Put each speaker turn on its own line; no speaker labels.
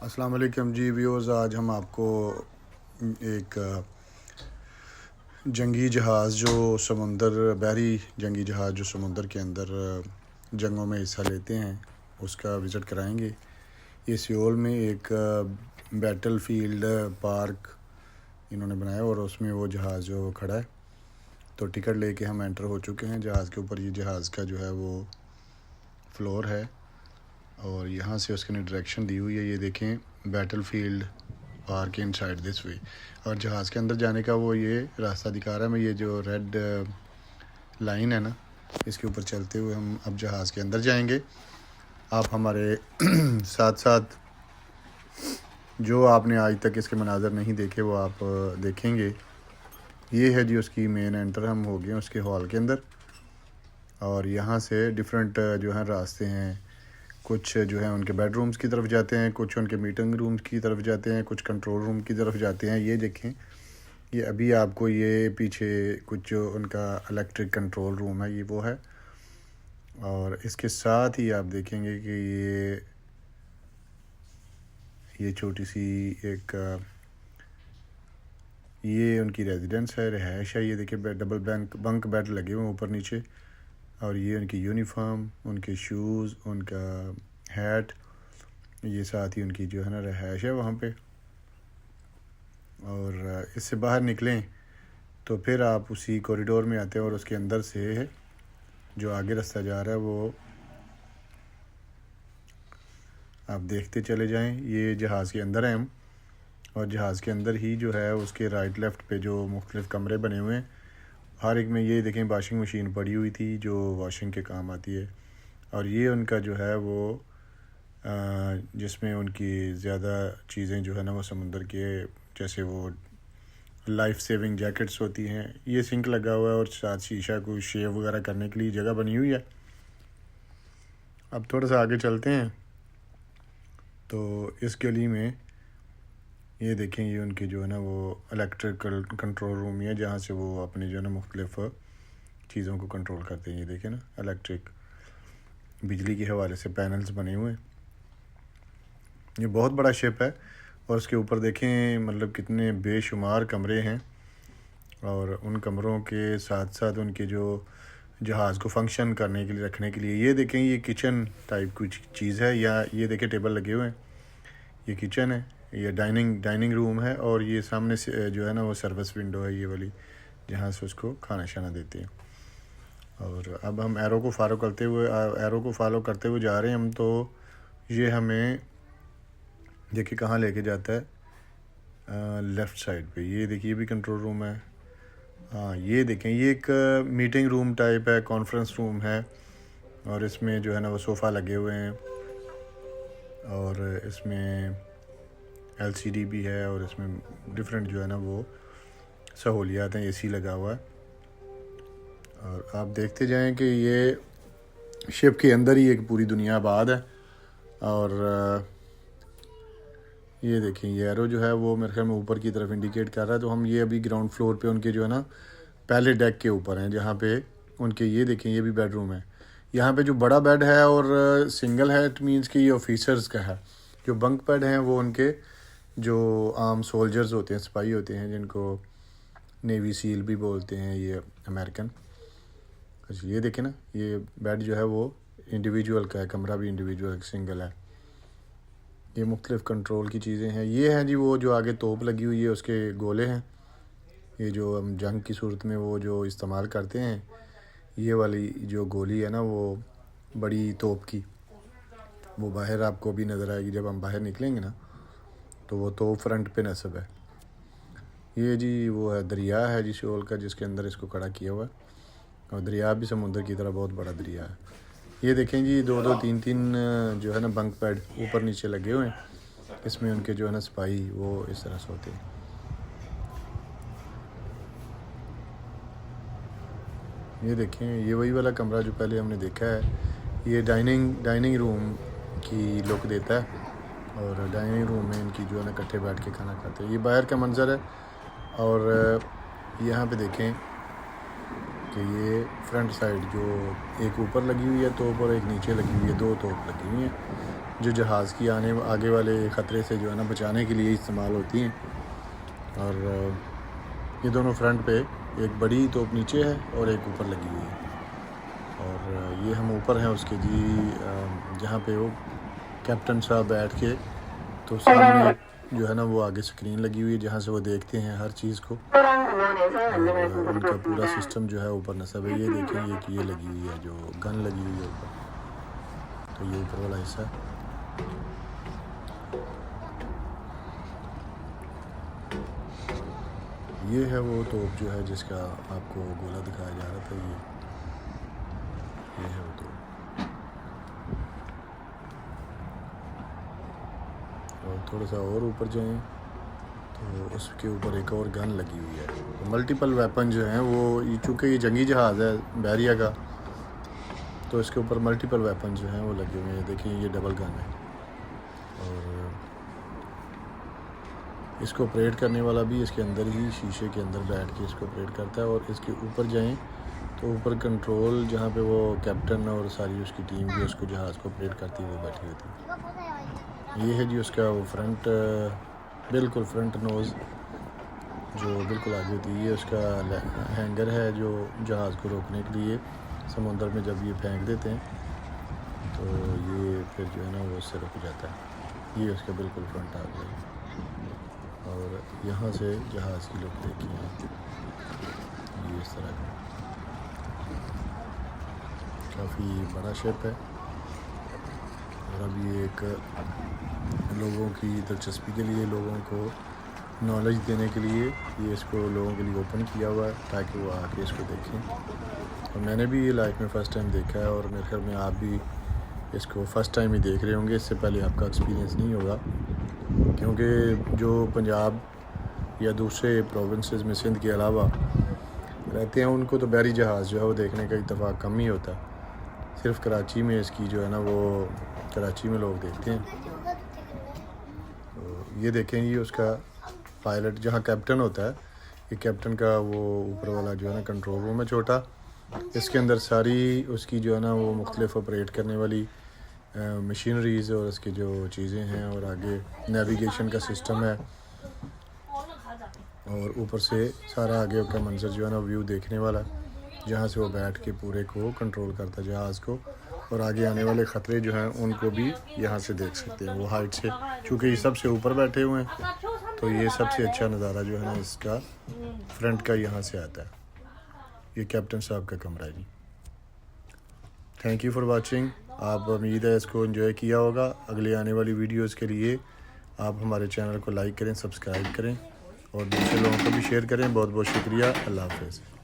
अस्सलाम वालेकुम जी व्यूअर्स। आज हम आपको एक जंगी जहाज़ जो बहरी जंगी जहाज़ जो समुंदर के अंदर जंगों में हिस्सा लेते हैं उसका विज़िट कराएंगे। ये सियोल में एक बैटल फील्ड पार्क इन्होंने बनाया और उसमें वो जहाज़ जो खड़ा है, तो टिकट लेके हम एंटर हो चुके हैं जहाज़ के ऊपर। ये जहाज़ का जो है वो फ्लोर है और यहाँ से उसके डायरेक्शन दी हुई है। ये देखें, battle field park in side this way. और जहाज़ के अंदर जाने का वो ये रास्ता दिखा रहा है। मैं ये जो रेड लाइन है ना, इसके ऊपर चलते हुए हम अब जहाज़ के अंदर जाएंगे। आप हमारे साथ साथ जो आपने आज तक इसके मनाज़र नहीं देखे वो आप देखेंगे। ये है जी उसकी मेन एंटर। हम हो गए उसके हॉल के अंदर और यहाँ से डिफरेंट जो है रास्ते हैं। कुछ जो है उनके बेडरूम्स की तरफ जाते हैं, कुछ उनके मीटिंग रूम्स की तरफ जाते हैं, कुछ कंट्रोल रूम की तरफ जाते हैं। ये देखें, ये अभी आपको ये पीछे कुछ जो उनका इलेक्ट्रिक कंट्रोल रूम है ये वो है। और इसके साथ ही आप देखेंगे कि ये छोटी सी एक ये उनकी रेजिडेंस है, रहायश है। ये देखिए डबल बंक बेड लगे हुए हैं ऊपर नीचे। और ये उनकी यूनिफॉर्म, उनके शूज़, उनका हैट, ये साथ ही उनकी जो है ना रहायश है वहाँ पे। और इससे बाहर निकलें तो फिर आप उसी कॉरिडोर में आते हैं और उसके अंदर से जो आगे रास्ता जा रहा है वो आप देखते चले जाएं। ये जहाज़ के अंदर हैं हम, और जहाज़ के अंदर ही जो है उसके राइट लेफ़्ट पे जो मुख्तलिफ़ कमरे बने हुए हैं। हर एक में ये देखें वॉशिंग मशीन पड़ी हुई थी जो वॉशिंग के काम आती है। और ये उनका जो है वो जिसमें उनकी ज़्यादा चीज़ें जो है ना वो समुंदर के, जैसे वो लाइफ सेविंग जैकेट्स होती हैं। ये सिंक लगा हुआ है और साथ शीशा को शेव वगैरह करने के लिए जगह बनी हुई है। अब थोड़ा सा आगे चलते हैं तो इस गली में ये देखें, ये उनकी जो है ना वो इलेक्ट्रिकल कंट्रोल रूम है जहाँ से वो अपनी जो है ना मुख्तलिफ़ चीज़ों को कंट्रोल करते हैं। ये देखें ना, इलेक्ट्रिक बिजली के हवाले से पैनल्स बने हुए हैं। ये बहुत बड़ा शिप है और उसके ऊपर देखें मतलब कितने बेशुमार कमरे हैं। और उन कमरों के साथ साथ उनके जो जहाज़ को फंक्शन करने के लिए रखने के लिए ये देखें, ये किचन टाइप कुछ चीज़ है। या ये देखें टेबल लगे हुए हैं, ये किचन है, ये डाइनिंग रूम है। और ये सामने से जो है ना वो सर्विस विंडो है ये वाली, जहाँ से उसको खाना शाना देते हैं। और अब हम एरो को फॉलो करते हुए जा रहे हैं हम। तो ये हमें देखिए कहाँ लेके जाता है, लेफ़्ट साइड पे। ये देखिए, ये भी कंट्रोल रूम है। हाँ, ये देखें, ये एक मीटिंग रूम टाइप है, कॉन्फ्रेंस रूम है। और इसमें जो है ना वो सोफ़ा लगे हुए हैं और इसमें LCD भी है और इसमें डिफरेंट जो है ना वो सहूलियात हैं। AC लगा हुआ है। और आप देखते जाएं कि ये शिप के अंदर ही एक पूरी दुनिया आबाद है। और ये देखें, ये एरो जो है वो मेरे ख्याल में ऊपर की तरफ इंडिकेट कर रहा है। तो हम ये अभी ग्राउंड फ्लोर पे उनके जो है ना पहले डेक के ऊपर हैं, जहाँ पे उनके ये देखें, ये भी बेडरूम है। यहाँ पे जो बड़ा बेड है और सिंगल है, इट मीन्स कि ये ऑफिसर्स का है। जो बंक बेड हैं वो उनके जो आर्म सोल्जर्स होते हैं, सिपाही होते हैं, जिनको नेवी सील भी बोलते हैं, ये अमेरिकन। अच्छा, ये देखें ना, ये बेड जो है वो इंडिविजुअल का है, कमरा भी इंडिविजुअल सिंगल है। ये मुख्तलिफ़ कंट्रोल की चीज़ें हैं। ये हैं जी वो जो आगे तोप लगी हुई है उसके गोले हैं, ये जो हम जंग की सूरत में वो जो इस्तेमाल करते हैं। ये वाली जो गोली है ना वो बड़ी तोप की, वो बाहर आपको भी नज़र आएगी जब हम बाहर निकलेंगे ना, तो वो तोप फ्रंट पे नस्ब है। ये जी वो है दरिया है जी शोल का, जिसके अंदर इसको खड़ा किया हुआ है। और दरिया भी समुंदर की तरह बहुत बड़ा दरिया है। ये देखें जी, दो तीन जो है ना बंक बेड ऊपर नीचे लगे हुए हैं। इसमें उनके जो है ना सिपाही वो इस तरह सोते हैं। ये देखें, ये वही वाला कमरा जो पहले हमने देखा है। ये डाइनिंग रूम की लुक देता है। और डाइनिंग रूम में इनकी जो है ना इकट्ठे बैठ के खाना खाते हैं। ये बाहर का मंज़र है। और यहाँ पे देखें कि ये फ्रंट साइड जो एक ऊपर लगी हुई है तोप और एक नीचे लगी हुई है, 2 तोप लगी हुई हैं जो जहाज़ की आगे वाले ख़तरे से जो है ना बचाने के लिए इस्तेमाल होती हैं। और ये दोनों फ्रंट पे एक बड़ी तोप नीचे है और एक ऊपर लगी हुई है। और ये हम ऊपर हैं उसके जी, जहाँ पे वो कैप्टन साहब बैठ के, तो सामने जो है ना वो आगे स्क्रीन लगी हुई है जहाँ से वो देखते हैं हर चीज़ को। और उनका पूरा सिस्टम जो है ऊपर नस्ब है। ये देखें ये लगी हुई है, जो गन लगी हुई है ऊपर, तो ये ऊपर वाला हिस्सा। ये है वो तोप जो है जिसका आपको गोला दिखाया जा रहा था। ये है वो तोप। और थोड़ा सा और ऊपर जाएं तो उसके ऊपर एक और गन लगी हुई है। तो मल्टीपल वेपन जो हैं वो, चूँकि ये जंगी जहाज़ है बहरिया का, तो इसके ऊपर मल्टीपल वेपन जो हैं वो लगे हुए हैं। देखिए ये डबल गन है और इसको ऑपरेट करने वाला भी इसके अंदर ही शीशे के अंदर बैठ के इसको ऑपरेट करता है। और इसके ऊपर जाएं तो ऊपर कंट्रोल जहाँ पे वो कैप्टन और सारी उसकी टीम जो उसको जहाज़ को ऑपरेट करती है वो बैठी होती है। ये है जी उसका वो फ्रंट, बिल्कुल फ्रंट नोज़ जो बिल्कुल आगे होती है। ये उसका हैंगर है जो जहाज़ को रोकने के लिए समुद्र में जब ये फेंक देते हैं तो ये फिर जो है ना वो उससे रुक जाता है। ये उसका बिल्कुल फ्रंट आ गया। और यहाँ से जहाज़ की लुक देखिए, ये इस तरह का काफ़ी बड़ा शेप है। और अब ये एक लोगों की दिलचस्पी के लिए, लोगों को नॉलेज देने के लिए ये इसको लोगों के लिए ओपन किया हुआ है ताकि वो आके इसको देखें। और मैंने भी ये लाइफ में फ़र्स्ट टाइम देखा है और मेरे ख्याल में आप भी इसको फ़र्स्ट टाइम ही देख रहे होंगे। इससे पहले आपका एक्सपीरियंस नहीं होगा, क्योंकि जो पंजाब या दूसरे प्रोविंसेस में सिंध के अलावा रहते हैं उनको तो बहरी जहाज़ जो है वो देखने का इत्तेफाक कम ही होता है। सिर्फ कराची में इसकी जो है ना वो कराची में लोग देखते हैं। तो ये देखें, ये उसका पायलट जहाँ कैप्टन होता है, ये कैप्टन का वो ऊपर वाला जो है ना कंट्रोल रूम है छोटा। इसके अंदर सारी उसकी जो है ना वो मुख्तलिफ ऑपरेट करने वाली मशीनरीज़ और उसकी जो चीज़ें हैं, और आगे नेविगेशन का सिस्टम है। और ऊपर से सारा आगे का मंजर जो है ना व्यू देखने वाला, जहाँ से वो बैठ के पूरे को कंट्रोल करता है जहाज़ को। और आगे आने वाले ख़तरे जो हैं उनको भी यहाँ से देख सकते हैं वो हाइट से, चूँकि ये सबसे ऊपर बैठे हुए हैं तो ये सबसे अच्छा नज़ारा जो है ना इसका फ्रंट का यहाँ से आता है। ये कैप्टन साहब का कमरा है जी। Thank you for watching. आप उम्मीद है इसको एंजॉय किया होगा। अगले आने वाली वीडियोस के लिए आप हमारे चैनल को लाइक करें, सब्सक्राइब करें और दूसरे लोगों को भी शेयर करें। बहुत बहुत शुक्रिया। अल्लाह हाफ़िज़।